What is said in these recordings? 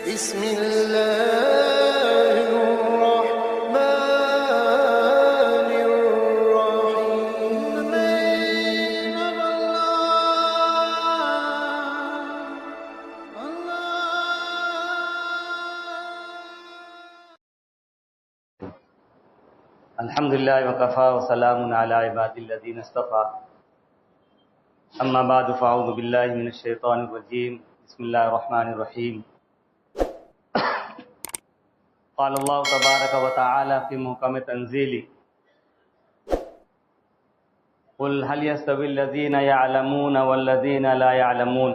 بسم الله الرحمن الرحيم. الحمد لله وكفى وسلام على عباد الذين اصطفى. أما بعد فأعوذ بالله من الشيطان الرجيم. بسم الله الرحمن الرحيم. قال الله تبارك وتعالى في محكم تنزيله: قل هل يستوي الذين يعلمون والذين لا يعلمون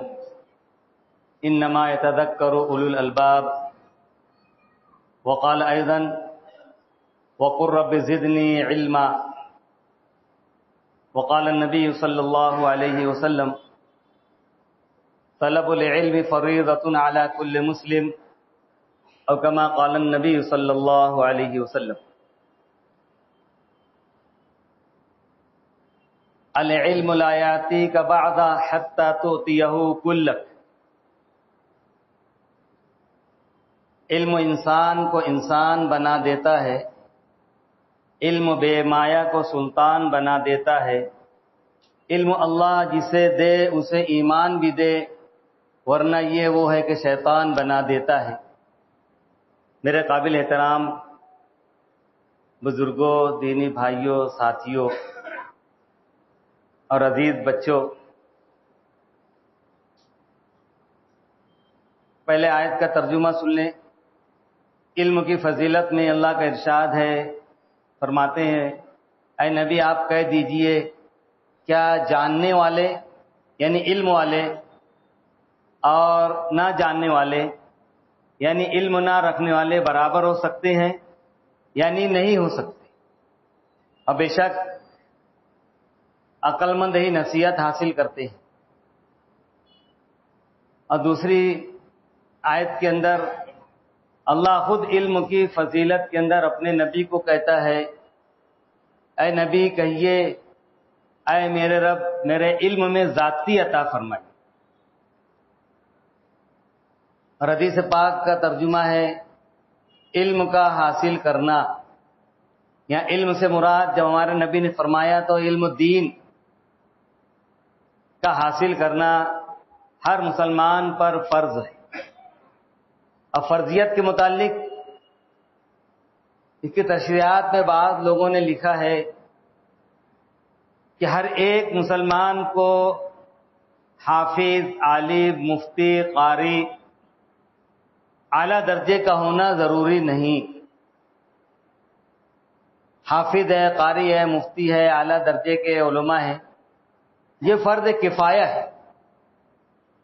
إنما يتذكر أولو الألباب. وقال أيضا: وقل رب زدني علما. وقال النبي صلى الله عليه وسلم: طلب العلم فريضة على كل مسلم، او كما قال النبي صلی اللہ علیہ وسلم. العلم لا یاتیک بعد حتی تؤتیہ کلک. علم انسان کو انسان بنا دیتا ہے، علم بے مایا کو سلطان بنا دیتا ہے. علم اللہ جسے دے اسے ایمان بھی دے، ورنہ یہ وہ ہے کہ شیطان بنا دیتا ہے. میرے قابل احترام بزرگوں، دینی بھائیوں، ساتھیوں اور عزیز بچوں، پہلے آیت کا ترجمہ سن لیں. علم کی فضیلت میں اللہ کا ارشاد ہے، فرماتے ہیں: اے نبی آپ کہہ دیجئے کیا جاننے والے یعنی علم والے اور نہ جاننے والے یعنی علم نہ رکھنے والے برابر ہو سکتے ہیں؟ یعنی نہیں ہو سکتے. اور بے شک عقل مند ہی نصیحت حاصل کرتے ہیں. اور دوسری آیت کے اندر اللہ خود علم کی فضیلت کے اندر اپنے نبی کو کہتا ہے: اے نبی کہیے اے میرے رب میرے علم میں ذاتی عطا فرمائے. اور حدیث پاک کا ترجمہ ہے علم کا حاصل کرنا. یا علم سے مراد جب ہمارے نبی نے فرمایا تو علم دین کا حاصل کرنا ہر مسلمان پر فرض ہے. اور فرضیت کے متعلق اس کی تشریحات میں بعض لوگوں نے لکھا ہے کہ ہر ایک مسلمان کو حافظ، عالم، مفتی، قاری اعلیٰ درجے کا ہونا ضروری نہیں. حافظ ہے، قاری ہے، مفتی ہے، اعلیٰ درجے کے علماء ہیں، یہ فرض کفایہ ہے.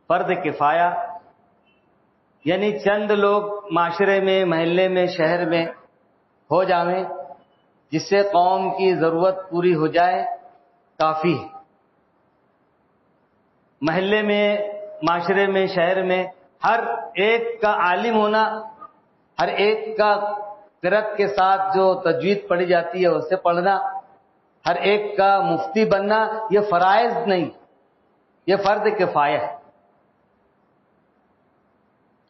فرض کفایہ یعنی چند لوگ معاشرے میں، محلے میں، شہر میں ہو جاویں جس سے قوم کی ضرورت پوری ہو جائے، کافی ہے. محلے میں، معاشرے میں، شہر میں ہر ایک کا عالم ہونا، ہر ایک کا قرأت کے ساتھ جو تجوید پڑھی جاتی ہے اس سے پڑھنا، ہر ایک کا مفتی بننا، یہ فرائض نہیں، یہ فرض کفایہ ہے.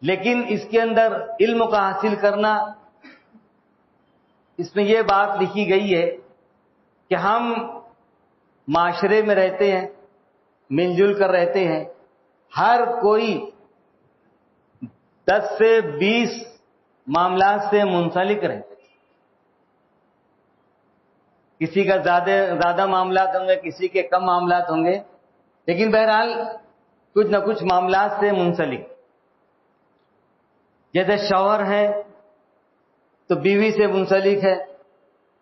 لیکن اس کے اندر علم کا حاصل کرنا، اس میں یہ بات لکھی گئی ہے کہ ہم معاشرے میں رہتے ہیں، مل جل کر رہتے ہیں، ہر کوئی 10 سے 20 معاملات سے منسلک رہتے ہیں. کسی کا زیادہ معاملات ہوں گے، کسی کے کم معاملات ہوں گے، لیکن بہرحال کچھ نہ کچھ معاملات سے منسلک. جیسے شوہر ہے تو بیوی سے منسلک ہے،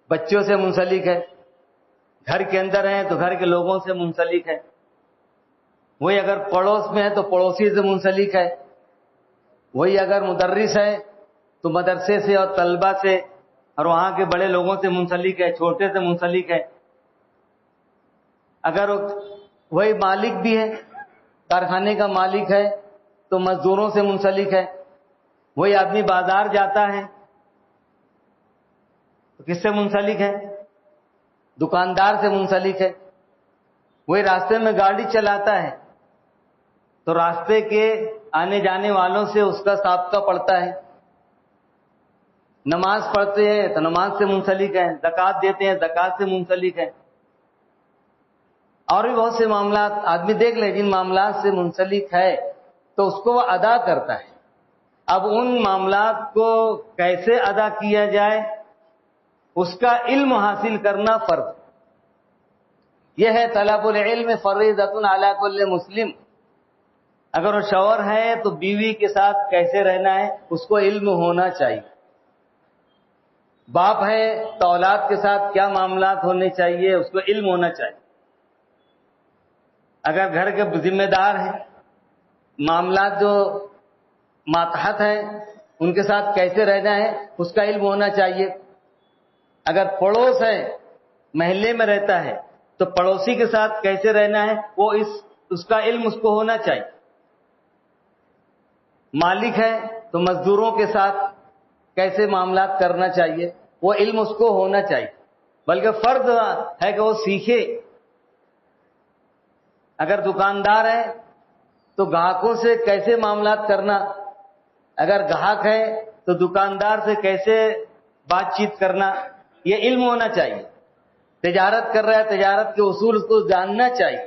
بچوں سے منسلک ہے، گھر کے اندر ہیں تو گھر کے لوگوں سے منسلک ہے. وہی اگر پڑوس میں ہے تو پڑوسی سے منسلک ہے. وہی اگر مدرس ہے تو مدرسے سے اور طلبہ سے اور وہاں کے بڑے لوگوں سے منسلک ہے، چھوٹے سے منسلک ہے. اگر وہی مالک بھی ہے، کارخانے کا مالک ہے تو مزدوروں سے منسلک ہے. وہی آدمی بازار جاتا ہے تو کس سے منسلک ہے؟ دکاندار سے منسلک ہے. وہی راستے میں گاڑی چلاتا ہے تو راستے کے آنے جانے والوں سے اس کا سابقہ پڑتا ہے. نماز پڑھتے ہیں تو نماز سے منسلک ہیں، زکوٰۃ دیتے ہیں زکوٰۃ سے منسلک ہیں، اور بھی بہت سے معاملات آدمی دیکھ لے جن معاملات سے منسلک ہے تو اس کو وہ ادا کرتا ہے. اب ان معاملات کو کیسے ادا کیا جائے اس کا علم حاصل کرنا فرض. یہ ہے طلب العلم فریضۃ علی کل مسلم. اگر وہ شوہر ہے تو بیوی کے ساتھ کیسے رہنا ہے اس کو علم ہونا چاہیے. باپ ہے تو اولاد کے ساتھ کیا معاملات ہونے چاہیے اس کو علم ہونا چاہیے. اگر گھر کے ذمہ دار ہیں، معاملات جو ماتحت ہیں ان کے ساتھ کیسے رہنا ہے اس کا علم ہونا چاہیے. اگر پڑوس ہے، محلے میں رہتا ہے تو پڑوسی کے ساتھ کیسے رہنا ہے وہ اس کا علم اس کو ہونا چاہیے. مالک ہے تو مزدوروں کے ساتھ کیسے معاملات کرنا چاہیے وہ علم اس کو ہونا چاہیے، بلکہ فرض ہے کہ وہ سیکھے. اگر دکاندار ہے تو گاہکوں سے کیسے معاملات کرنا، اگر گاہک ہے تو دکاندار سے کیسے بات چیت کرنا یہ علم ہونا چاہیے. تجارت کر رہا ہے تجارت کے اصول اس کو جاننا چاہیے.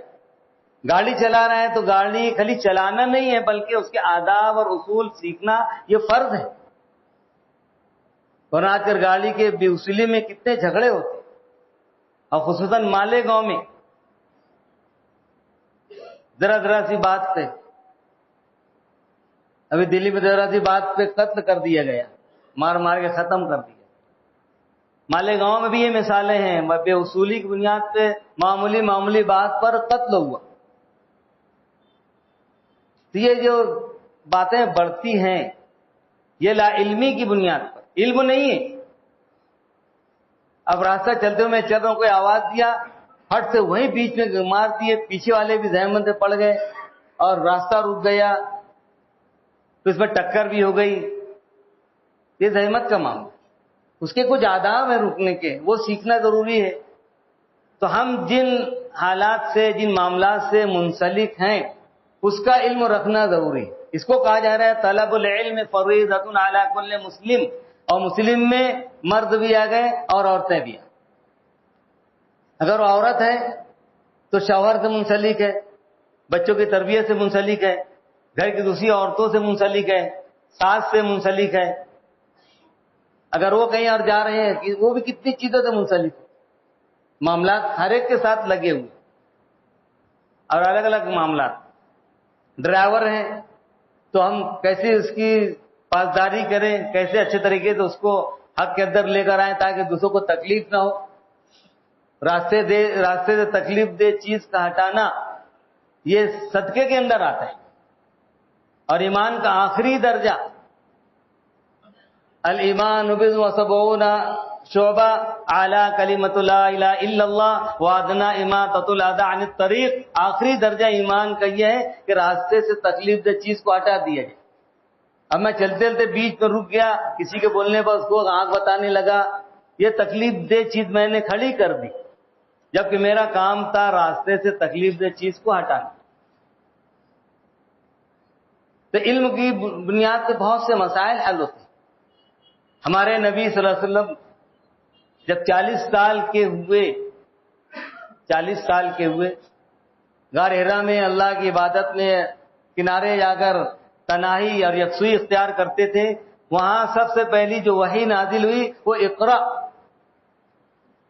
گاڑی چلا رہا ہے تو گاڑی خالی چلانا نہیں ہے بلکہ اس کے آداب اور اصول سیکھنا یہ فرض ہے. ورنہ آج کل گاڑی کے بے اصولی میں کتنے جھگڑے ہوتے ہیں، اور خصوصاً مالیگاؤں میں ذرا سی بات پہ، ابھی دلی میں ذرا سی بات پہ قتل کر دیا گیا، مار کے ختم کر دیا. مالیگاؤں میں بھی یہ مثالیں ہیں، بے اصولی کی بنیاد پہ معمولی بات پر قتل ہوا. تو یہ جو باتیں بڑھتی ہیں یہ لا علمی کی بنیاد پر، علم نہیں ہے. اب راستہ چلتے ہوئے میں چل رہا ہوں، کوئی آواز دیا ہٹ سے وہیں بیچ میں مار دیے، پیچھے والے بھی زحمت سے پڑ گئے اور راستہ رک گیا، تو اس میں ٹکر بھی ہو گئی. یہ زحمت کا معاملہ، اس کے کچھ آداب ہیں رکنے کے، وہ سیکھنا ضروری ہے. تو ہم جن حالات سے جن معاملات سے منسلک ہیں اس کا علم رکھنا ضروری ہے. اس کو کہا جا رہا ہے طلب العلم فریضۃ علی کل مسلم، اور مسلم میں مرد بھی آ گئے اور عورتیں بھی. اگر وہ عورت ہے تو شوہر سے منسلک ہے، بچوں کی تربیت سے منسلک ہے، گھر کی دوسری عورتوں سے منسلک ہے، ساس سے منسلک ہے. اگر وہ کہیں اور جا رہے ہیں وہ بھی کتنی چیزوں سے منسلک ہے. معاملات ہر ایک کے ساتھ لگے ہوئے اور الگ الگ معاملات. ڈرائیور ہیں تو ہم کیسے اس کی پاسداری کریں، کیسے اچھے طریقے سے اس کو حق کے اندر لے کر آئیں تاکہ دوسروں کو تکلیف نہ ہو. راستے سے تکلیف دہ چیز کا ہٹانا یہ صدقے کے اندر آتا ہے. اور ایمان کا آخری درجہ الایمان بضع وسبعون شعبہ اعلی کلمۃ لا الہ الا اللہ وادنا اماطۃ الاذى عن الطریق. آخری درجہ ایمان کا یہ ہے کہ راستے سے تکلیف دہ چیز کو ہٹا دیا جائے. اب میں چلتے چلتے بیچ میں رک گیا، کسی کے بولنے پر اس کو آنکھ بتانے لگا، یہ تکلیف دہ چیز میں نے کھڑی کر دی، جبکہ میرا کام تھا راستے سے تکلیف دہ چیز کو ہٹانا. تو علم کی بنیاد پہ بہت سے مسائل حل ہوتے ہیں. ہمارے نبی صلی اللہ علیہ وسلم جب 40 سال کے ہوئے غار حرا میں اللہ کی عبادت میں کنارے جا کر تنہائی اور یکسوئی اختیار کرتے تھے. وہاں سب سے پہلی جو وحی نازل ہوئی وہ اقرا،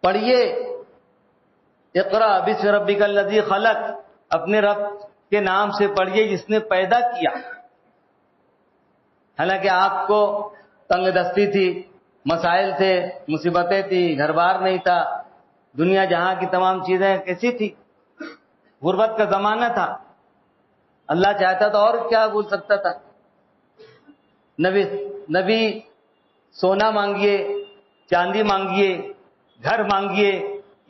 پڑھیے، اقرا بسم ربک الذی خلق، اپنے رب کے نام سے پڑھیے جس نے پیدا کیا. حالانکہ آپ کو تنگ دستی تھی، مسائل تھے، مصیبتیں تھی، گھر بار نہیں تھا، دنیا جہاں کی تمام چیزیں کیسی تھی، غربت کا زمانہ تھا. اللہ چاہتا تو اور کیا بول سکتا تھا. نبی سونا مانگیے، چاندی مانگیے، گھر مانگیے،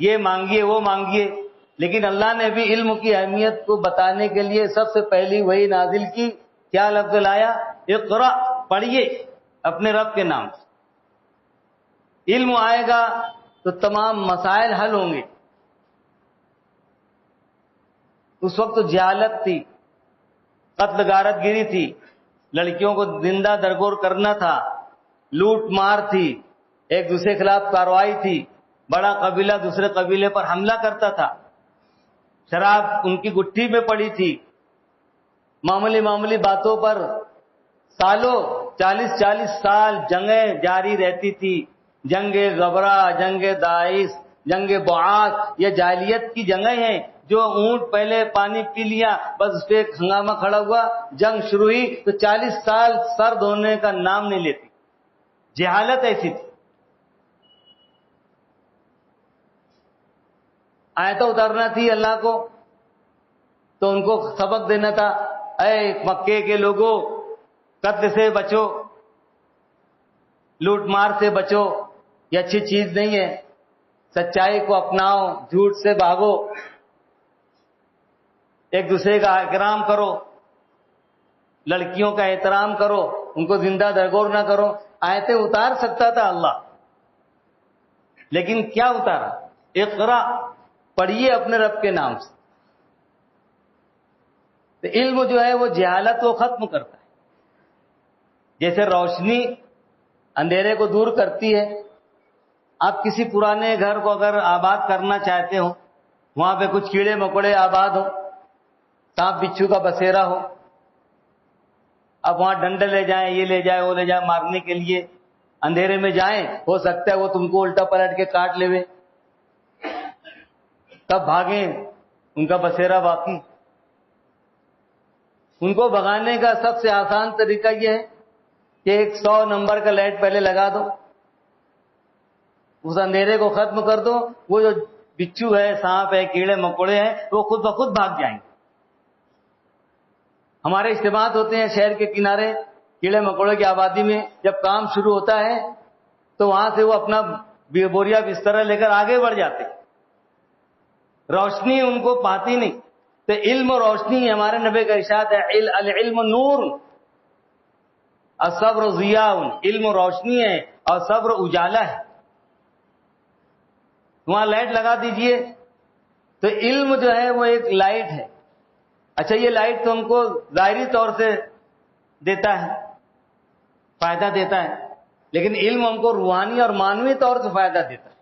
یہ مانگیے وہ مانگیے، لیکن اللہ نے بھی علم کی اہمیت کو بتانے کے لیے سب سے پہلی وہی نازل کی. کیا لفظ لایا؟ اقرا، پڑھیے اپنے رب کے نام سے. علم آئے گا تو تمام مسائل حل ہوں گے. اس وقت تو جہالت تھی، قتل غارت گیری تھی، لڑکیوں کو زندہ درگور کرنا تھا، لوٹ مار تھی، ایک دوسرے کے خلاف کارروائی تھی، بڑا قبیلہ دوسرے قبیلے پر حملہ کرتا تھا، شراب ان کی گٹھی میں پڑی تھی، معمولی باتوں پر سالوں 40 سال جنگیں جاری رہتی تھی، جنگ غبرہ، جنگ داعش، جنگ بعاث، یہ جاہلیت کی جنگیں ہیں جو اونٹ پہلے پانی پی لیا بس اس پہ ایک ہنگامہ کھڑا ہوا، جنگ شروع ہوئی تو 40 سال سر دھونے کا نام نہیں لیتی، جہالت ایسی تھی۔ آیتیں اتارنا تھی اللہ کو تو ان کو سبق دینا تھا، اے مکے کے لوگوں، قتل سے بچو، لوٹ مار سے بچو، یہ اچھی چیز نہیں ہے، سچائی کو اپناؤ، جھوٹ سے بھاگو، ایک دوسرے کا احترام کرو، لڑکیوں کا احترام کرو، ان کو زندہ درگور نہ کرو۔ آیتیں اتار سکتا تھا اللہ، لیکن کیا اتارا؟ اقرا، پڑھیے اپنے رب کے نام سے۔ تو علم جو ہے وہ جہالت کو ختم کرتا ہے، جیسے روشنی اندھیرے کو دور کرتی ہے۔ آپ کسی پرانے گھر کو اگر آباد کرنا چاہتے ہو، وہاں پہ کچھ کیڑے مکوڑے آباد ہو، سانپ بچھو کا بسیرا ہو، اب وہاں ڈنڈے لے جائیں، یہ لے جائیں، وہ لے جائیں مارنے کے لیے، اندھیرے میں جائیں، ہو سکتا ہے وہ تم کو الٹا پلٹ کے کاٹ لے، تب بھاگیں، ان کا بسیرا باقی۔ ان کو بھگانے کا سب سے آسان طریقہ یہ ہے کہ ایک 100 نمبر کا لائٹ پہلے لگا دو، اس اندھیرے کو ختم کر دو، وہ جو بچھو ہے، سانپ ہے، کیڑے مکوڑے ہیں، وہ خود بخود بھاگ جائیں گے۔ ہمارے اجتماعات ہوتے ہیں شہر کے کنارے، کیڑے مکوڑے کی آبادی میں جب کام شروع ہوتا ہے تو وہاں سے وہ اپنا بوریا بستر لے کر آگے بڑھ جاتے، روشنی ان کو پاتی نہیں۔ تو علم و روشنی، ہمارے نبی کا ارشاد ہے، العلم نور الصبر ضیاء، علم و روشنی ہے اور صبر اجالا ہے۔ وہاں لائٹ لگا دیجئے تو علم جو ہے وہ ایک لائٹ ہے۔ اچھا، یہ لائٹ تو ہم کو ظاہری طور سے دیتا ہے، فائدہ دیتا ہے، لیکن علم ہم کو روحانی اور معنوی طور سے فائدہ دیتا ہے۔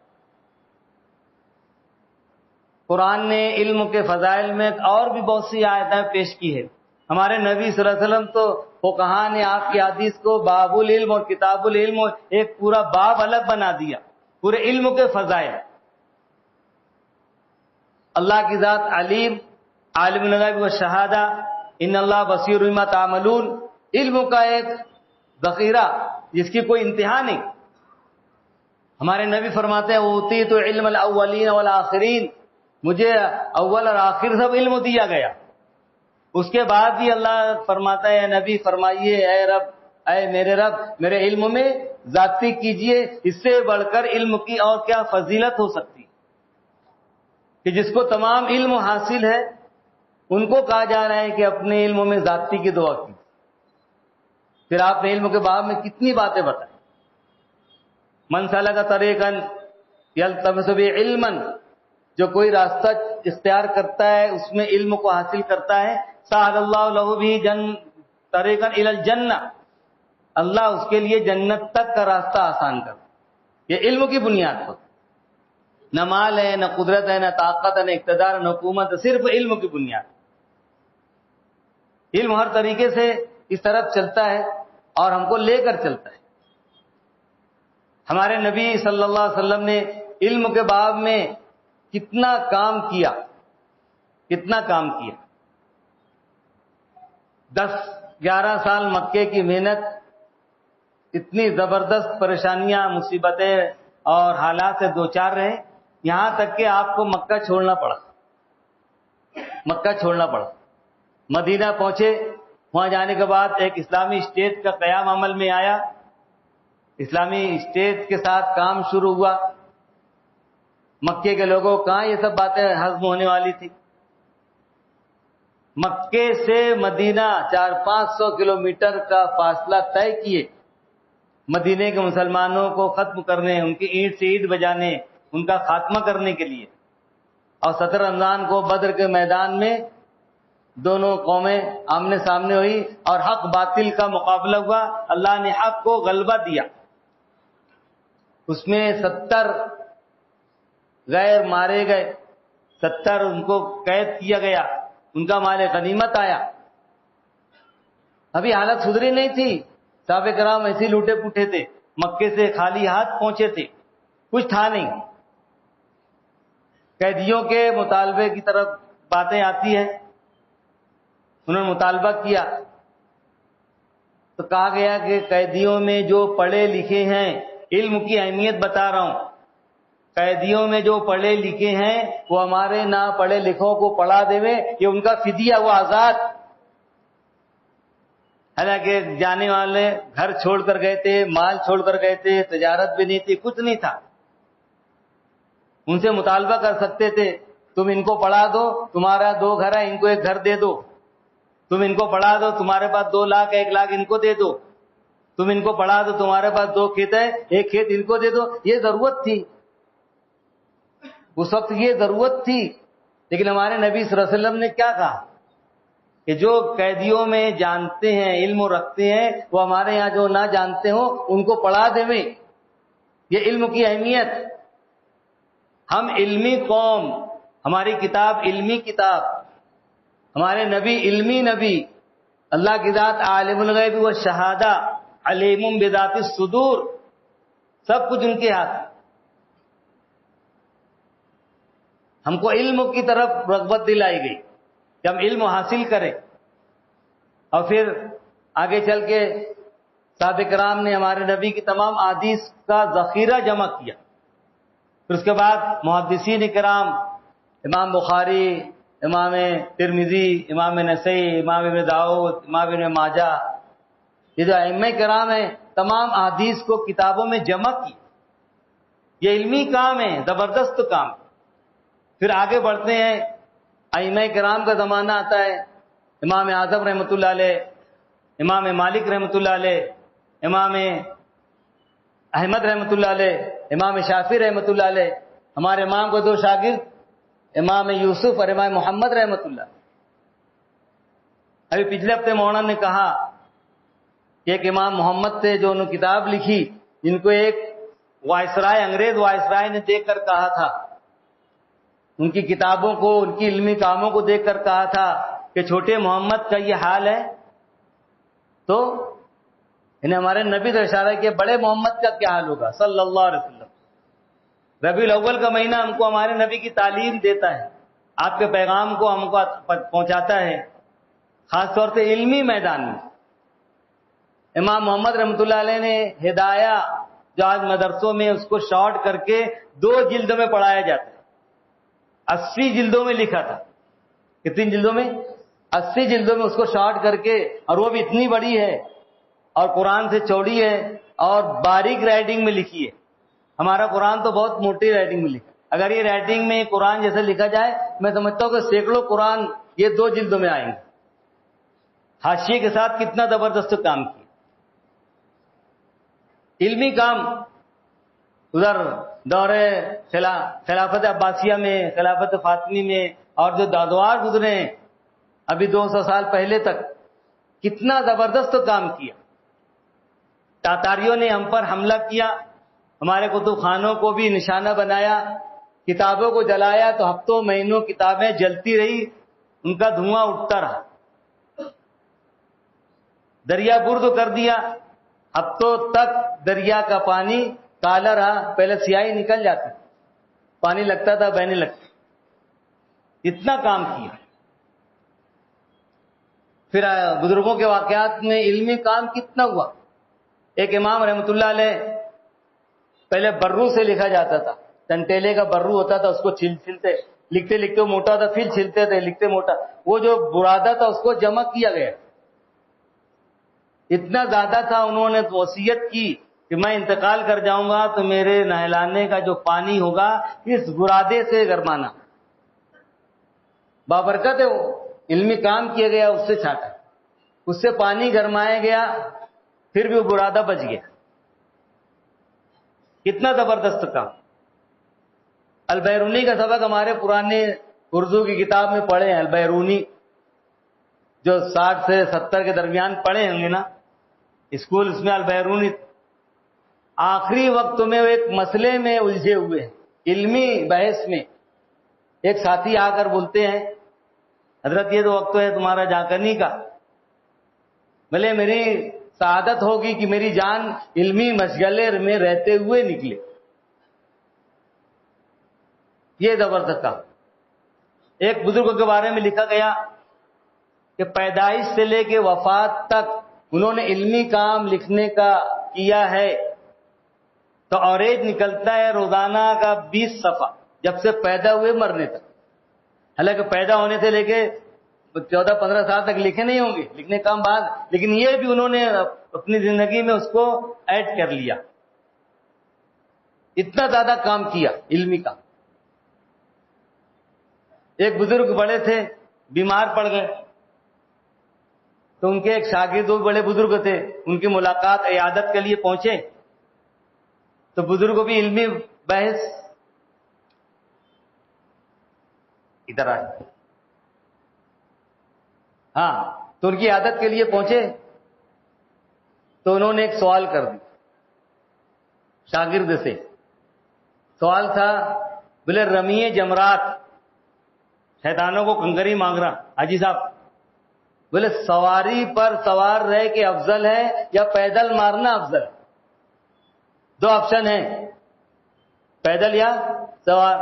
قرآن نے علم کے فضائل میں اور بھی بہت سی آیتیں پیش کی ہے۔ ہمارے نبی صلی اللہ علیہ وسلم تو فقہا نے آپ کی حدیث کو باب العلم اور کتاب العلم ایک پورا باب الگ بنا دیا، پورے علم کے فضائل۔ اللہ کی ذات علیم، عالم الغیب والشہادہ، ان اللہ بصیر بما تعملون، علم کا ایک ذخیرہ جس کی کوئی انتہا نہیں۔ ہمارے نبی فرماتے ہیں اوتیت علم الاولین والآخرین، مجھے اول اور آخر سب علم دیا گیا۔ اس کے بعد بھی اللہ فرماتا ہے، اے نبی فرمائیے، اے رب، اے میرے رب، میرے علم میں زیادتی کیجئے، اس سے بڑھ کر علم کی اور کیا فضیلت ہو سکتی کہ جس کو تمام علم حاصل ہے ان کو کہا جا رہا ہے کہ اپنے علم میں زیادتی کی دعا کی۔ پھر آپ نے علم کے باب میں کتنی باتیں بتائیں۔ من سلک طریقا یلتمس بہ علما، جو کوئی راستہ اختیار کرتا ہے اس میں علم کو حاصل کرتا ہے، سہل اللہ لہ بہ طریقا الی الجنہ، اللہ اس کے لیے جنت تک کا راستہ آسان کر۔ یہ علم کی بنیاد پر، نہ مال ہے، نہ قدرت ہے، نہ طاقت ہے، نہ اقتدار، نہ حکومت، صرف علم کی بنیاد۔ علم ہر طریقے سے اس طرف چلتا ہے اور ہم کو لے کر چلتا ہے۔ ہمارے نبی صلی اللہ علیہ وسلم نے علم کے باب میں کتنا کام کیا، کتنا کام کیا۔ 10-11 سال مکے کی محنت، اتنی زبردست پریشانیاں، مصیبتیں اور حالات سے دوچار رہے، یہاں تک کہ آپ کو مکہ چھوڑنا پڑا، مکہ چھوڑنا پڑا۔ مدینہ پہنچے، وہاں جانے کے بعد ایک اسلامی اسٹیٹ کا قیام عمل میں آیا، اسلامی اسٹیٹ کے ساتھ کام شروع ہوا۔ مکے کے لوگوں کہاں یہ سب باتیں ہضم ہونے والی تھی۔ مکے سے مدینہ 400-500 کلومیٹر کا فاصلہ طے کیے، مدینے کے مسلمانوں کو ختم کرنے، ان کی اینٹ سے اینٹ بجانے، ان کا خاتمہ کرنے کے لیے۔ اور 17 رمضان کو بدر کے میدان میں دونوں قومیں آمنے سامنے ہوئی اور حق باطل کا مقابلہ ہوا. اللہ نے حق کو غلبہ دیا. اس میں 70 غیر مارے گئے، 70 ان کو قید کیا گیا، ان کا مال غنیمت آیا. ابھی حالت سدھری نہیں تھی، صحابہ کرام ایسے لوٹے پوٹے تھے، مکے سے خالی ہاتھ پہنچے تھے، کچھ تھا نہیں. قیدیوں کے مطالبے کی طرف باتیں آتی ہیں، انہوں نے مطالبہ کیا تو کہا گیا کہ قیدیوں میں جو پڑھے لکھے ہیں، علم کی اہمیت بتا رہا ہوں، قیدیوں میں جو پڑھے لکھے ہیں وہ ہمارے نہ پڑھے لکھوں کو پڑھا دیوے، یہ ان کا فدیہ، وہ آزاد. حالانکہ جانے والے گھر چھوڑ کر گئے تھے، مال چھوڑ کر گئے تھے، تجارت بھی نہیں تھی، کچھ نہیں تھا. ان سے مطالبہ کر سکتے تھے تم ان کو پڑھا دو، تمہارا 2 گھر ہے، ان کو 1 گھر دے دو. تم ان کو پڑھا دو، تمہارے پاس 2 لاکھ 1 لاکھ ان کو دے دو. تم ان کو پڑھا دو، تمہارے پاس 2 کھیت ہے، 1 کھیت ان کو دے دو. یہ ضرورت تھی، اس وقت یہ ضرورت تھی. لیکن ہمارے نبی صلی اللہ علیہ وسلم نے کیا کہا کہ جو قیدیوں میں جانتے ہیں، علم رکھتے ہیں، وہ ہمارے یہاں جو نہ جانتے ہوں ان کو پڑھا دیں. یہ علم کی اہمیت. ہم علمی قوم، ہماری کتاب علمی کتاب، ہمارے نبی علمی نبی. اللہ کی ذات عالم الغیب والشہادہ، علیم بذات الصدور، سب کچھ ان کے ہاتھ. ہم کو علم کی طرف رغبت دلائی گئی کہ ہم علم حاصل کریں. اور پھر آگے چل کے صحابہ کرام نے ہمارے نبی کی تمام احادیث کا ذخیرہ جمع کیا. پھر اس کے بعد محدثین کرام، امام بخاری، امام ترمذی، امام نسائی، امام ابن داؤد، امام ابن ماجہ، یہ جو ائمہ کرام ہیں، تمام احادیث کو کتابوں میں جمع کی. یہ علمی کام ہے، زبردست کام. پھر آگے بڑھتے ہیں، ائمہ کرام کا زمانہ آتا ہے. امام اعظم رحمۃ اللہ علیہ، امام مالک رحمۃ اللہ علیہ، امام احمد رحمۃ اللہ علیہ، امام شافعی رحمۃ اللہ علیہ. ہمارے امام کو 2 شاگرد، امام یوسف اور امام محمد رحمۃ اللہ. ابھی پچھلے ہفتے مولانا نے کہا کہ ایک امام محمد تھے جو انہوں نے کتاب لکھی، جن کو ایک وائسرائے، انگریز وائسرائے نے دیکھ کر کہا تھا، ان کی کتابوں کو، ان کی علمی کاموں کو دیکھ کر کہا تھا کہ چھوٹے محمد کا یہ حال ہے تو انہیں ہمارے نبی نے اشارہ کیا بڑے محمد کا کیا حال ہوگا صلی اللہ علیہ وسلم. ربیع الاول کا مہینہ ہم کو ہمارے نبی کی تعلیم دیتا ہے، آپ کے پیغام کو ہم کو پہنچاتا ہے، خاص طور سے علمی میدان میں. امام محمد رحمۃ اللہ علیہ نے ہدایہ، جو آج مدرسوں میں اس کو شارٹ کر کے 2 جلد میں پڑھایا جاتا ہے، 80 جلدوں میں لکھا تھا. کتنی جلدوں میں؟ 80 جلدوں میں اس کو شارٹ کر کے، اور وہ بھی اتنی بڑی ہے اور قرآن سے چوڑی ہے اور باریک رائٹنگ میں لکھی ہے. ہمارا قرآن تو بہت موٹی رائٹنگ میں لکھا. اگر یہ رائٹنگ میں قرآن جیسے لکھا جائے، میں سمجھتا ہوں کہ سینکڑوں قرآن یہ 2 جلدوں میں آئیں گے. حاشیے کے ساتھ کتنا زبردست کام کیا. علمی کام ادھر دور خلافت عباسیہ میں، خلافت فاطمی میں، اور جو دادوار گزرے ہیں ابھی 200 سال پہلے تک، کتنا زبردست کام کیا. تاتاریوں نے ہم پر حملہ کیا، ہمارے کتب خانوں کو بھی نشانہ بنایا، کتابوں کو جلایا تو ہفتوں مہینوں کتابیں جلتی رہی، ان کا دھواں اٹھتا رہا. دریا برد کر دیا، ہفتوں تک دریا کا پانی کالا رہا. پہلے سیاہی نکل جاتی، پانی لگتا تھا، بہنے لگتی. اتنا کام کیا. پھر بزرگوں کے واقعات میں علمی کام کتنا ہوا. ایک امام رحمۃ اللہ علیہ، پہلے برو سے لکھا جاتا تھا، ٹنٹیلے کا برو ہوتا تھا، اس کو چھلتے، لکھتے لکھتے موٹا تھا، پھر چھلتے تھے، لکھتے موٹا. وہ جو برادہ تھا اس کو جمع کیا گیا. اتنا زیادہ تھا، انہوں نے وصیت کی کہ میں انتقال کر جاؤں گا تو میرے نہلانے کا جو پانی ہوگا اس برادے سے گرمانا. بابرکت ہے، وہ علمی کام کیا گیا، اس سے چھاٹا، اس سے پانی گرمایا گیا، پھر بھی وہ برادہ بچ گیا. کتنا زبردست کام. البیرونی کا سبق ہمارے پرانے اردو کی کتاب میں پڑھے ہیں. البیرونی جو 60 سے 70 کے درمیان پڑھے ہوں گے نا اسکول، اس میں البیرونی، آخری وقت میں وہ ایک مسئلے میں الجھے ہوئے ہیں، علمی بحث میں۔ ایک ساتھی آ کر بولتے ہیں حضرت یہ تو وقت ہے تمہارا جاکنی کا، بھلے میری سعادت ہوگی کہ میری جان علمی مشغلے میں رہتے ہوئے نکلے۔ یہ زبردست تھا۔ ایک بزرگ کے بارے میں لکھا گیا کہ پیدائش سے لے کے وفات تک انہوں نے علمی کام لکھنے کا کیا ہے تو اوریج نکلتا ہے روزانہ کا 20 صفحہ، جب سے پیدا ہوئے مرنے تک۔ حالانکہ پیدا ہونے سے لے کے 14-15 سال تک لکھے نہیں ہوں گے، لکھنے کام بعد، لیکن یہ بھی انہوں نے اپنی زندگی میں اس کو ایڈ کر لیا۔ اتنا زیادہ کام کیا علمی کام۔ ایک بزرگ بڑے تھے، بیمار پڑ گئے تو ان کے ایک شاگرد، وہ بڑے بزرگ تھے، ان کی ملاقات عیادت کے لیے پہنچے تو بزرگ بھی علمی بحث ادھر آئے، ہاں تو ان کی عیادت کے لیے پہنچے تو انہوں نے ایک سوال کر دیا شاگرد سے۔ سوال تھا، بولے رمی جمرات، شیطانوں کو کنکری مانگ رہا، حاجی صاحب بولے سواری پر سوار رہ کے افضل ہے یا پیدل مارنا افضل ہے؟ دو آپشن ہیں، پیدل یا سوار۔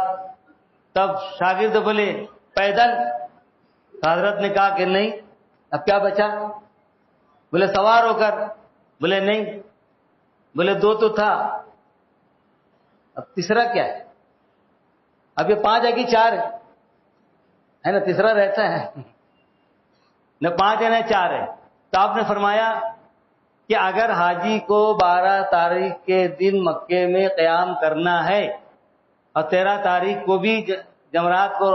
تب شاگرد بولے پیدل۔ حضرت نے کہا کہ نہیں، اب کیا بچا؟ بولے سوار ہو کر۔ بولے نہیں، بولے دو تو تھا، اب تیسرا کیا ہے؟ اب یہ 5 ہے کہ 4 ہے نا، تیسرا رہتا ہے نہ 5 ہے نہ 4 ہے۔ تو آپ نے فرمایا کہ اگر حاجی کو 12 تاریخ کے دن مکے میں قیام کرنا ہے اور 13 تاریخ کو بھی جمرات کو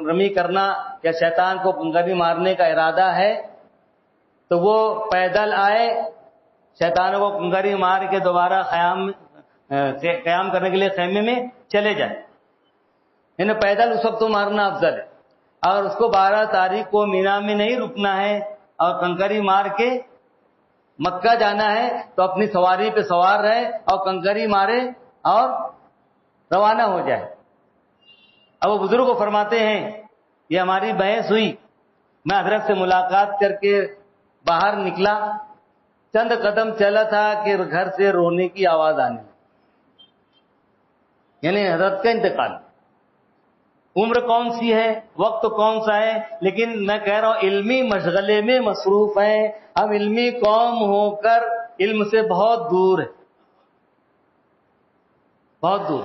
رمی کرنا یا شیطان کو کنکری مارنے کا ارادہ ہے تو وہ پیدل آئے، شیطانوں کو کنکری مار کے دوبارہ قیام کرنے کے لیے خیمے میں چلے جائے، یعنی پیدل اس وقت تو مارنا افضل ہے۔ اگر اس کو 12 تاریخ کو مینا میں نہیں رکنا ہے اور کنکری مار کے مکہ جانا ہے تو اپنی سواری پہ سوار رہے اور کنکری مارے اور روانہ ہو جائے۔ اب وہ بزرگ کو فرماتے ہیں یہ ہماری بحث ہوئی، میں حضرت سے ملاقات کر کے باہر نکلا، چند قدم چلا تھا کہ گھر سے رونے کی آواز آنے، یعنی حضرت کا انتقال۔ عمر کون سی ہے، وقت کون سا ہے، لیکن میں کہہ رہا ہوں علمی مشغلے میں مصروف ہیں۔ ہم علمی قوم ہو کر علم سے بہت دور ہیں، بہت دور۔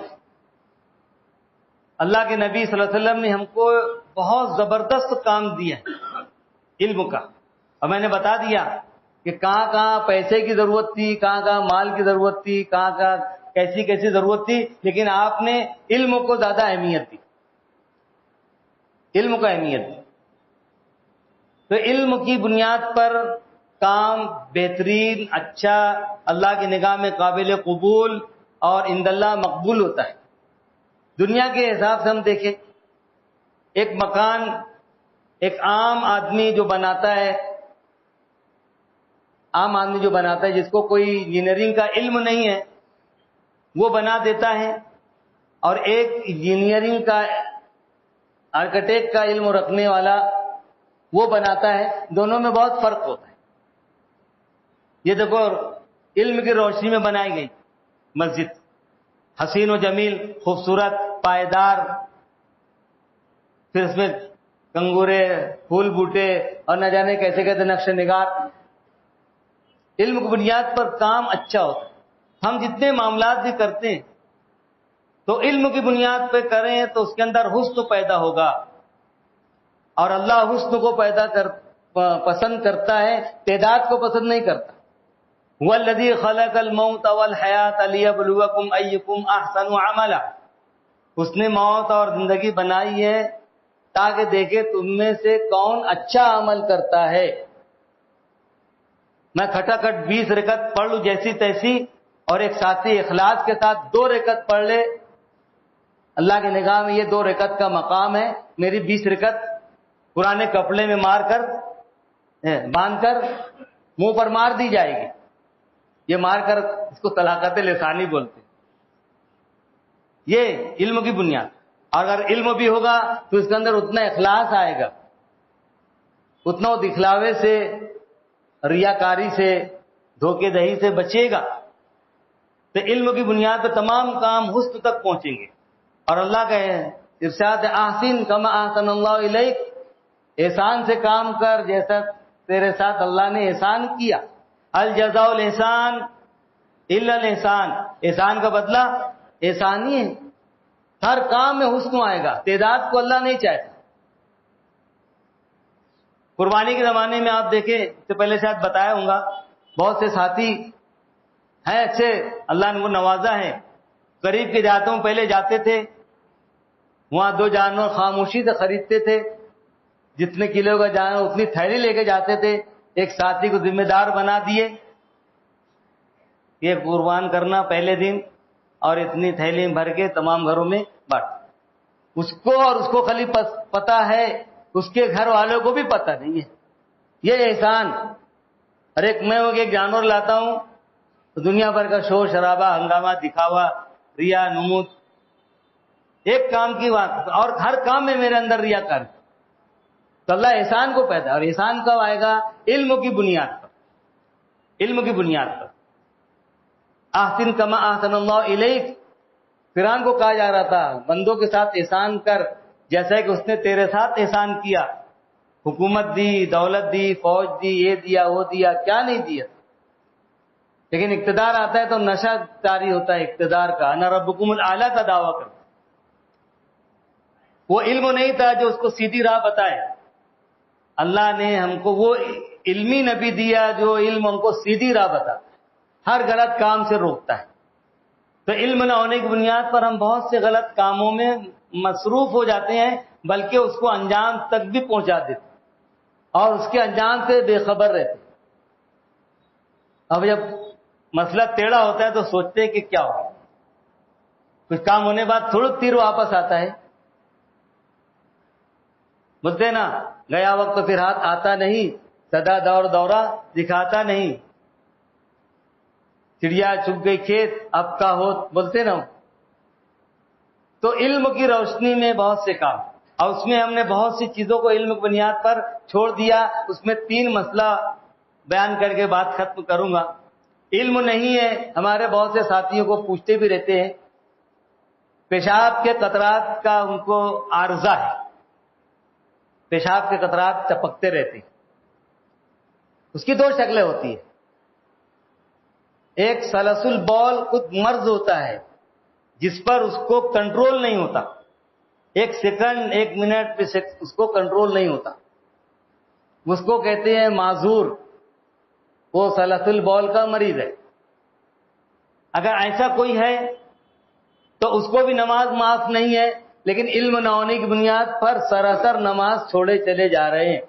اللہ کے نبی صلی اللہ علیہ وسلم نے ہم کو بہت زبردست کام دیا علم کا، اور میں نے بتا دیا کہ کہاں کہاں پیسے کی ضرورت تھی، کہاں کہاں مال کی ضرورت تھی، کہاں کہاں کیسی کیسی ضرورت تھی، لیکن آپ نے علم کو زیادہ اہمیت دی، علم کو اہمیت دی۔ تو علم کی بنیاد پر کام بہترین، اچھا، اللہ کی نگاہ میں قابل قبول اور عند اللہ مقبول ہوتا ہے۔ دنیا کے حساب سے ہم دیکھیں، ایک مکان ایک عام آدمی جو بناتا ہے، عام آدمی جو بناتا ہے جس کو کوئی انجینئرنگ کا علم نہیں ہے وہ بنا دیتا ہے، اور ایک انجینئرنگ کا آرکیٹیکٹ کا علم رکھنے والا وہ بناتا ہے، دونوں میں بہت فرق ہوتا ہے۔ یہ دیکھو علم کی روشنی میں بنائی گئی مسجد، حسین و جمیل، خوبصورت، پائیدار، پھر اس میں کنگورے، پھول بوٹے اور نہ جانے کیسے کیسے نقش نگار۔ علم کی بنیاد پر کام اچھا ہوتا ہے۔ ہم جتنے معاملات بھی کرتے ہیں تو علم کی بنیاد پہ کریں تو اس کے اندر حسن پیدا ہوگا، اور اللہ حسن کو پسند کرتا ہے، تعداد کو پسند نہیں کرتا۔ وَالَّذِي خَلَقَ الْمَوْتَ وَالْحَيَاةَ لِيَبْلُوَكُمْ أَيُّكُمْ أَحْسَنُ عَمَلًا۔ اس نے موت اور زندگی بنائی ہے تاکہ دیکھے تم میں سے کون اچھا عمل کرتا ہے۔ میں کھٹا کھٹ 20 رکعت پڑھ لوں جیسی تیسی، اور ایک ساتھی اخلاص کے ساتھ 2 رکعت پڑھ لے، اللہ کی نگاہ میں یہ 2 رکعت کا مقام ہے، میری 20 رکعت پرانے کپڑے میں مار کر باندھ کر منہ پر مار دی جائے گی. یہ مار کر اس کو طلاقت لسانی بولتے ہیں. یہ علم کی بنیاد. اور اگر علم بھی ہوگا تو اس کے اندر اتنا اخلاص آئے گا, اتنا وہ دکھلاوے سے, ریاکاری سے, دھوکے دہی سے بچے گا. تو علم کی بنیاد پر تمام کام حسن تک پہنچیں گے. اور اللہ کا ارشاد ہے احسن کما احسن اللہ الیک, احسان سے کام کر جیسا تیرے ساتھ اللہ نے احسان کیا. الجزاء الاحسان الا الاحسان, احسان کا بدلہ احسان ہی ہے. ہر کام میں حسن آئے گا, تعداد کو اللہ نہیں چاہتا. قربانی کے زمانے میں آپ دیکھیں, اس سے پہلے شاید بتایا ہوں گا, بہت سے ساتھی ہیں اچھے, اللہ نے وہ نوازا ہے. قریب کے دیہاتوں میں پہلے جاتے تھے, وہاں 2 جانور خاموشی سے خریدتے تھے, جتنے کلو کا جانور اتنی تھیلی لے کے جاتے تھے. ایک ساتھی کو ذمہ دار بنا دیے, یہ قربان کرنا پہلے دن, اور اتنی تھیلی بھر کے تمام گھروں میں بانٹ. اس کو اور اس کو خالی پتا ہے, اس کے گھر والوں کو بھی پتہ نہیں ہے. یہ احسان. اور میں ایک جانور لاتا ہوں تو دنیا بھر کا شور شرابہ, ہنگامہ, دکھاوا, ریا, نمود, ایک کام کی بات, اور ہر کام میں میرے اندر ریا کر. تو اللہ احسان کو پیدا, اور احسان کب آئے گا؟ علم کی بنیاد پر. علم کی بنیاد پر. احسن کما احسن اللہ الیک, فرعون کو کہا جا رہا تھا بندوں کے ساتھ احسان کر جیسا کہ اس نے تیرے ساتھ احسان کیا. حکومت دی, دولت دی, فوج دی, یہ دیا وہ دیا, کیا نہیں دیا. لیکن اقتدار آتا ہے تو نشہ طاری ہوتا ہے اقتدار کا. انا ربکم الاعلی کا دعویٰ کر. وہ علم نہیں تھا جو اس کو سیدھی راہ بتائے. اللہ نے ہم کو وہ علمی نبی دیا جو علم ہم کو سیدھی راہ بتا, ہر غلط کام سے روکتا ہے. تو علم نہ ہونے کی بنیاد پر ہم بہت سے غلط کاموں میں مصروف ہو جاتے ہیں, بلکہ اس کو انجام تک بھی پہنچا دیتے اور اس کے انجام سے بے خبر رہتے. اب جب مسئلہ ٹیڑھا ہوتا ہے تو سوچتے ہیں کہ کیا ہو, کچھ کام ہونے بعد تھوڑا تیر واپس آتا ہے. بولتے نا, گیا وقت تو پھر ہاتھ آتا نہیں, سدا دور دورہ دکھاتا نہیں, چڑیا چھپ گئی کھیت اب کا ہو, بولتے نا. تو علم کی روشنی میں بہت سے کام, اور اس میں ہم نے بہت سی چیزوں کو علم کی بنیاد پر چھوڑ دیا. اس میں 3 مسئلہ بیان کر کے بات ختم کروں گا. علم نہیں ہے, ہمارے بہت سے ساتھیوں کو پوچھتے بھی رہتے ہیں, پیشاب کے قطرات کا ان کو عارضہ ہے, پیشاب کے قطرات چپکتے رہتے ہیں. اس کی 2 شکلیں ہوتی ہیں. ایک سلسل بول خود مرض ہوتا ہے جس پر اس کو کنٹرول نہیں ہوتا, 1 سیکنڈ 1 منٹ پہ اس کو کنٹرول نہیں ہوتا, اس کو کہتے ہیں معذور. وہ سلسل بول کا مریض ہے. اگر ایسا کوئی ہے تو اس کو بھی نماز معاف نہیں ہے, لیکن علم نہ ہونے کی بنیاد پر سراسر نماز چھوڑے چلے جا رہے ہیں.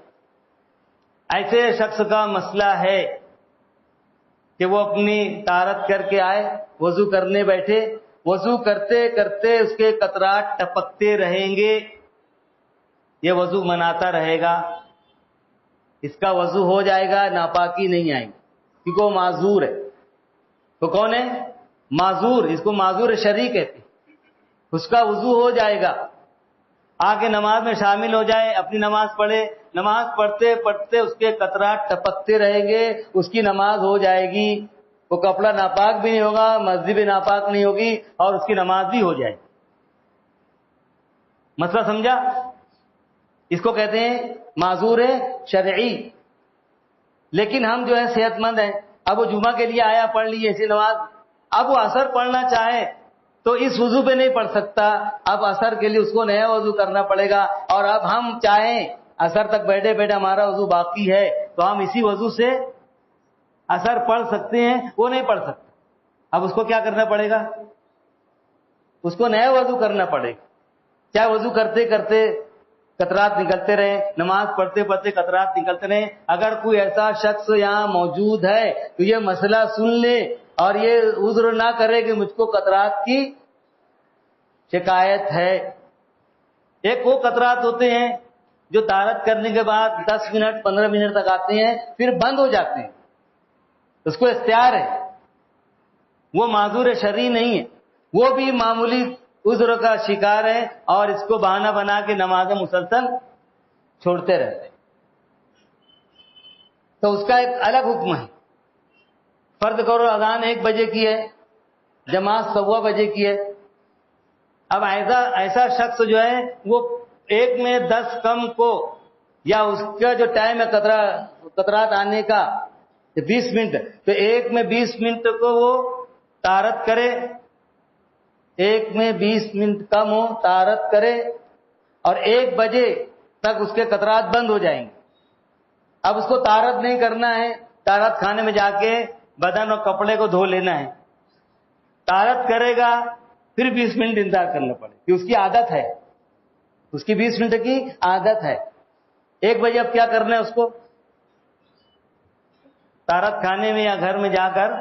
ایسے شخص کا مسئلہ ہے کہ وہ اپنی طہارت کر کے آئے, وضو کرنے بیٹھے, وضو کرتے کرتے اس کے قطرات ٹپکتے رہیں گے, یہ وضو مناتا رہے گا, اس کا وضو ہو جائے گا, ناپاکی نہیں آئے گی, کیونکہ وہ معذور ہے. تو کون ہے معذور؟ اس کو معذور شرعی کہتے ہیں. اس کا وضو ہو جائے گا, آ کے نماز میں شامل ہو جائے, اپنی نماز پڑھے, نماز پڑھتے پڑھتے اس کے قطرات ٹپکتے رہیں گے, اس کی نماز ہو جائے گی. وہ کپڑا ناپاک بھی نہیں ہوگا, مسجد بھی ناپاک نہیں ہوگی, اور اس کی نماز بھی ہو جائے گی. مسئلہ سمجھا؟ اس کو کہتے ہیں معذور شرعی. لیکن ہم جو ہے صحت مند ہیں, اب وہ جمعہ کے لیے آیا, پڑھ لی ایسی نماز, اب وہ عصر پڑھنا چاہے تو اس وضو پہ نہیں پڑھ سکتا, اب عصر کے لیے اس کو نیا وضو کرنا پڑے گا. اور اب ہم چاہیں عصر تک بیٹھے بیٹھے ہمارا وضو باقی ہے تو ہم اسی وضو سے عصر پڑھ سکتے ہیں, وہ نہیں پڑھ سکتا. اب اس کو کیا کرنا پڑے گا؟ اس کو نیا وضو کرنا پڑے گا. چاہے وضو کرتے کرتے قطرات نکلتے رہے, نماز پڑھتے پڑھتے قطرات نکلتے رہے. اگر کوئی ایسا شخص یہاں موجود ہے تو یہ مسئلہ سن لے اور یہ عذر نہ کرے کہ مجھ کو قطرات کی شکایت ہے. ایک وہ قطرات ہوتے ہیں جو طہارت کرنے کے بعد 10 منٹ 15 منٹ تک آتے ہیں پھر بند ہو جاتے ہیں، اس کو اختیار ہے، وہ معذور شرعی نہیں ہے، وہ بھی معمولی عذر کا شکار ہے اور اس کو بہانہ بنا کے نماز مسلسل چھوڑتے رہتے ہیں، تو اس کا ایک الگ حکم ہے۔ فرض کرو اذان 1 بجے کی ہے، جماعت 1:15 بجے کی ہے، اب ایسا شخص جو ہے وہ 1 میں 10 کم کو، یا اس کا جو ٹائم ہے قطرات آنے کا 20 منٹ، تو 1 میں 20 منٹ کو وہ طہارت کرے، 1 میں 20 منٹ کم ہو طہارت کرے، اور 1 بجے تک اس کے قطرات بند ہو جائیں گے۔ اب اس کو طہارت نہیں کرنا ہے، طہارت خانے میں جا کے بدن اور کپڑے کو دھو لینا ہے، طہارت کرے گا پھر 20 منٹ انتظار کرنا پڑے کہ اس کی عادت ہے، اس کی 20 منٹ کی عادت ہے۔ 1 بجے اب کیا کرنا ہے اس کو؟ طہارت خانے میں یا گھر میں جا کر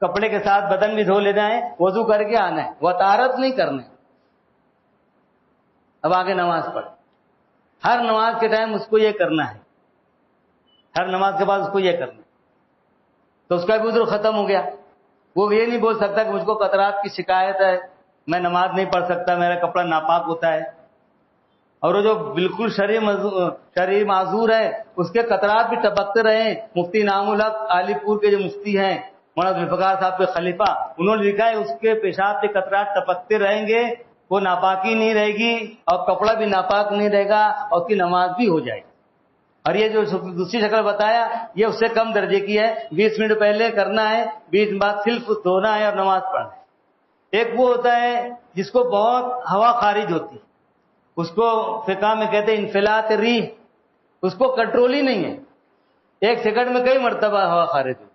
کپڑے کے ساتھ بدن بھی دھو لینا ہے، وضو کر کے آنا ہے، وہ طہارت نہیں کرنا ہے۔ اب آگے نماز پڑھ، ہر نماز کے ٹائم اس کو یہ کرنا ہے، ہر نماز کے بعد اس کو یہ کرنا ہے، تو اس کا بھی عذر ختم ہو گیا۔ وہ یہ نہیں بول سکتا کہ مجھ کو قطرات کی شکایت ہے، میں نماز نہیں پڑھ سکتا، میرا کپڑا ناپاک ہوتا ہے، اور وہ جو بالکل شرعی معذور ہے اس کے قطرات بھی ٹپکتے رہے۔ مفتی انعام الحق علی پور کے جو مفتی ہیں، مولانا ذوالفقار صاحب کے خلیفہ، انہوں نے لکھا ہے اس کے پیشاب کے قطرات ٹپکتے رہیں گے، وہ ناپاکی نہیں رہے گی اور کپڑا بھی ناپاک نہیں رہے گا اور اس کی نماز بھی ہو جائے گی۔ اور یہ جو دوسری شکل بتایا یہ اس سے کم درجے کی ہے، 20 منٹ پہلے کرنا ہے، 20 منٹ بعد صرف دھونا ہے اور نماز پڑھنا ہے۔ ایک وہ ہوتا ہے جس کو بہت ہوا خارج ہوتی، اس کو فقہ میں کہتے ہیں انفلات ریح، اس کو کنٹرول ہی نہیں ہے، 1 سیکنڈ میں کئی مرتبہ ہوا خارج ہوتی،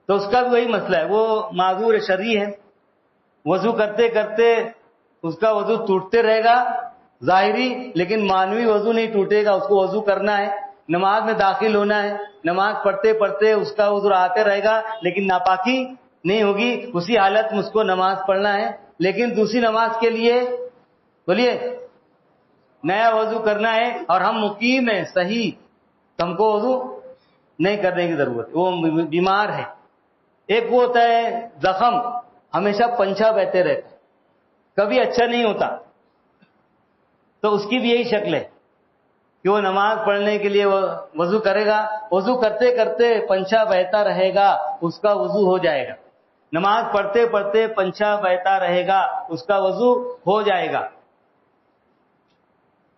تو اس کا بھی وہی مسئلہ ہے، وہ معذور شرعی ہے، وضو کرتے کرتے اس کا وضو ٹوٹتے رہے گا ظاہری، لیکن معنوی وضو نہیں ٹوٹے گا، اس کو وضو کرنا ہے، نماز میں داخل ہونا ہے، نماز پڑھتے پڑھتے اس کا عذر آتے رہے گا لیکن ناپاکی نہیں ہوگی، اسی حالت میں اس کو نماز پڑھنا ہے۔ لیکن دوسری نماز کے لیے بولیے نیا وضو کرنا ہے، اور ہم مقیم ہیں صحیح، تو ہم کو وضو نہیں کرنے کی ضرورت، وہ بیمار ہے۔ ایک وہ ہوتا ہے زخم، ہمیشہ پنچا بہتے رہتا ہے، کبھی اچھا نہیں ہوتا، تو اس کی بھی یہی شکل ہے کہ وہ نماز پڑھنے کے لیے وضو کرے گا، وضو کرتے کرتے پنچا بہتا رہے گا، اس کا وضو ہو جائے گا، نماز پڑھتے پڑھتے پنچا بہتا رہے گا، اس کا وضو ہو جائے گا،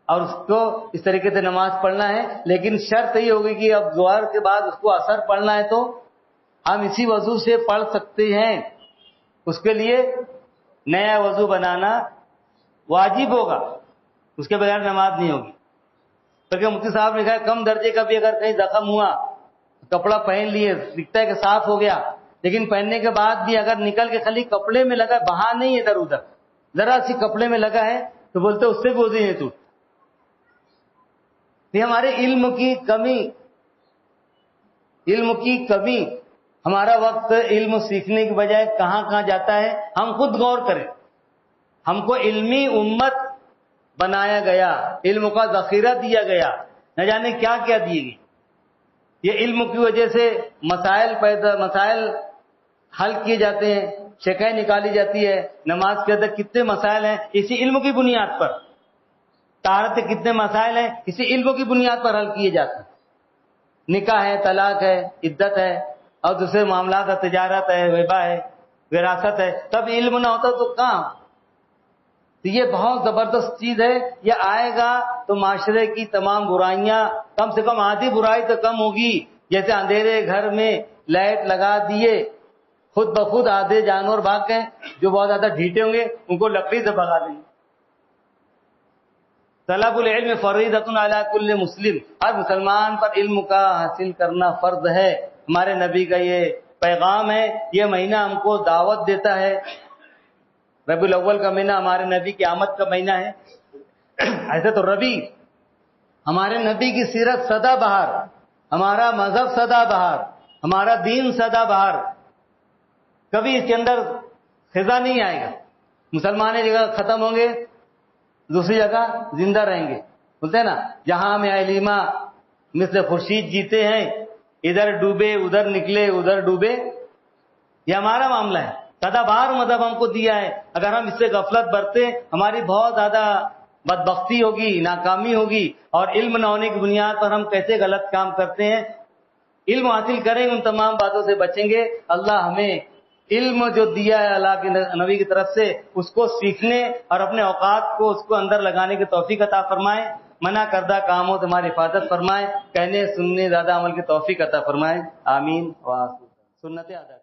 اور اس کو اس طریقے سے نماز پڑھنا ہے۔ لیکن شرط یہ ہوگی کہ اب ظہر کے بعد اس کو اثر پڑھنا ہے تو ہم اسی وضو سے پڑھ سکتے ہیں، اس کے لیے نیا وضو بنانا واجب ہوگا، اس کے بغیر نماز نہیں ہوگی۔ کیونکہ مفتی صاحب نے کہا کم درجے کا بھی اگر کہیں زخم ہوا، کپڑا پہن لیے، دکھتا ہے کہ صاف ہو گیا، لیکن پہننے کے بعد بھی اگر نکل کے خالی کپڑے میں لگا، بہا نہیں ادھر ادھر، ذرا سی کپڑے میں لگا ہے تو بولتے اس سے بھی وضو نہیں ٹوٹتا۔ یہ ہمارے علم کی کمی، ہمارا وقت علم سیکھنے کی بجائے کہاں کہاں جاتا ہے، ہم خود غور کریں۔ ہم کو علمی امت بنایا گیا، علم کا ذخیرہ دیا گیا، نہ جانے کیا کیا دیے گئے، یہ علم کی وجہ سے مسائل حل کیے جاتے ہیں، شکایت نکالی جاتی ہے، نماز کے اندر کتنے مسائل ہیں اسی علم کی بنیاد پر، طہارت کے کتنے مسائل ہیں اسی علم کی بنیاد پر حل کیے جاتے ہیں، نکاح ہے، طلاق ہے، عدت ہے، اور دوسرے معاملات ہے، تجارت ہے، ربا ہے، وراثت ہے، تب علم نہ ہوتا تو کہاں؟ تو یہ بہت زبردست چیز ہے، یہ آئے گا تو معاشرے کی تمام برائیاں کم سے کم آدھی برائی تو کم ہوگی۔ جیسے اندھیرے گھر میں لائٹ لگا دیے، خود بخود آدھے جانور بھاگ گئے، جو بہت زیادہ ڈھیٹے ہوں گے ان کو لکڑی سے بھگا دیں گے۔ طلب العلم فریضۃ علی کل مسلم، ہر مسلمان پر علم کا حاصل کرنا فرض ہے۔ ہمارے نبی کا یہ پیغام ہے، یہ مہینہ ہم کو دعوت دیتا ہے۔ ربیع الاول کا مہینہ ہمارے نبی کی آمد کا مہینہ ہے۔ ایسے تو ربیع ہمارے نبی کی سیرت سدا بہار، ہمارا مذہب سدا بہار، ہمارا دین سدا بہار، کبھی اس کے اندر خزاں نہیں آئے گا۔ مسلمان ایک جگہ ختم ہوں گے، دوسری جگہ زندہ رہیں گے، بولتے ہیں نا، جہاں میں علیمہ مثل خورشید جیتے ہیں، ادھر ڈوبے ادھر نکلے ادھر ڈوبے، یہ ہمارا معاملہ ہے. سدا بار مذہب ہم کو دیا ہے، اگر ہم اس سے غفلت برتے ہماری بہت زیادہ بدبختی ہوگی، ناکامی ہوگی. اور علم نہ ہونے کی بنیاد پر ہم کیسے غلط کام کرتے ہیں. علم حاصل کریں ان تمام باتوں سے بچیں گے. اللہ ہمیں علم جو دیا ہے اللہ کے نبی کی طرف سے اس کو سیکھنے اور اپنے اوقات کو اس کو اندر لگانے کی توفیق عطا فرمائے. منع کردہ کاموں سے ہماری حفاظت فرمائے. کہنے سننے زیادہ عمل کی توفیق عطا فرمائے. آمین. سنت ادا